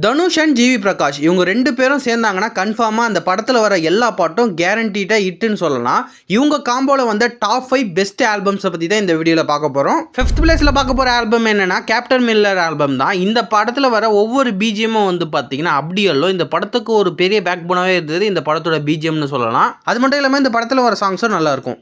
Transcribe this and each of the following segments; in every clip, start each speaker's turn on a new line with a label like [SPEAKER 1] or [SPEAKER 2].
[SPEAKER 1] Dhanush and GV Prakash இவங்க 2 பேரும் சேர்ந்தாங்கன்னா கன்ஃபார்மாக அந்த படத்தில் வர எல்லா பாட்டும் கேரண்டீடாக ஹிட்னு சொல்லலாம். இவங்க காம்போவில் வந்த டாப் 5 பெஸ்ட் ஆல்பம்ஸை பற்றி தான் இந்த வீடியோவில் பார்க்க போகிறோம். 5th பிளேஸில் பார்க்க போகிற ஆல்பம் என்னன்னா கேப்டன் மில்லர் ஆல்பம் தான். இந்த படத்தில் வர ஒவ்வொரு பிஜிஎம்மும் வந்து பார்த்தீங்கன்னா அப்படியல்லோ இந்த படத்துக்கு ஒரு பெரிய பேக் போனாவே இருந்தது இந்த படத்தோட பிஜிஎம்னு சொல்லலாம். அது மட்டும் இல்லாமல் இந்த படத்தில் வர சாங்ஸும் நல்லாயிருக்கும்.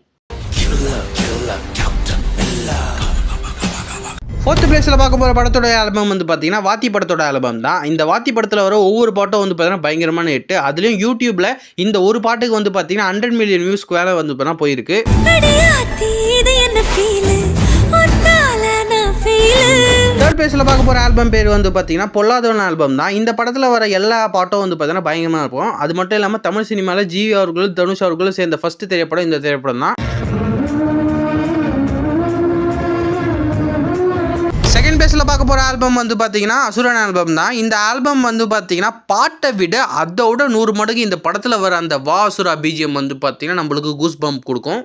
[SPEAKER 1] 4th பிளேஸில் பார்க்க போகிற படத்தோட ஆல்பம் வந்து பார்த்தீங்கன்னா வாத்தி படத்தோட ஆல்பம் தான். இந்த வாத்தி படத்தில் வர ஒவ்வொரு பாட்டும் வந்து பார்த்தீங்கன்னா பயங்கரமான ஹிட். அதுலேயும் யூடியூப்பில் இந்த ஒரு பாட்டுக்கு வந்து பார்த்தீங்கன்னா 100 மில்லியன் வியூஸ்க்கு வேலை வந்து பார்த்தீங்கன்னா போயிருக்கு. 3rd பிளேஸில் பார்க்க போகிற ஆல்பம் பேர் வந்து பார்த்தீங்கன்னா பொல்லாதவன் ஆல்பம் தான். இந்த படத்தில் வர எல்லா பாட்டும் வந்து பார்த்தீங்கன்னா பயங்கரமாக இருக்கும். அது மட்டும் இல்லாமல் தமிழ் சினிமாவில் ஜிவி அவர்களும் தனுஷ் அவர்களும் சேர்ந்த ஃபர்ஸ்ட் திரைப்படம் இந்த திரைப்படம் தான். 2nd பிளேஸில் பார்க்க போகிற ஆல்பம் வந்து பார்த்தீங்கன்னா அசுரன் ஆல்பம் தான். இந்த ஆல்பம் வந்து பார்த்தீங்கன்னா பாட்டை விட அதோட 100 மடங்கு இந்த படத்தில் வர அந்த வா அசுரா பிஜிஎம் வந்து பார்த்தீங்கன்னா நம்மளுக்கு கூஸ் பம்ப் கொடுக்கும்.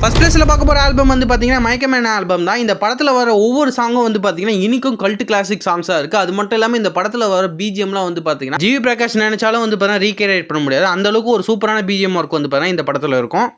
[SPEAKER 1] 1st பிளேஸில் பார்க்க போகிற ஆல்பம் வந்து பார்த்தீங்கன்னா மயக்கமேன ஆல்பம் தான். இந்த படத்தில் வர ஒவ்வொரு சாங்கும் வந்து பார்த்தீங்கன்னா இனிக்கும் கல்ட் கிளாசிக் சாங்ஸாக இருக்குது. அது மட்டும் இல்லாமல் இந்த படத்தில் வர பிஜிஎம்லாம் வந்து பார்த்தீங்கன்னா ஜிவி பிரகாஷ் நினைச்சாலும் வந்து பார்த்தீங்கன்னா ரீக்ரியேட் பண்ண முடியாது. அந்த அளவுக்கு ஒரு சூப்பரான பிஜிஎம் ஒர்க் வந்து பார்த்தீங்கன்னா இந்த படத்தில் இருக்கும்.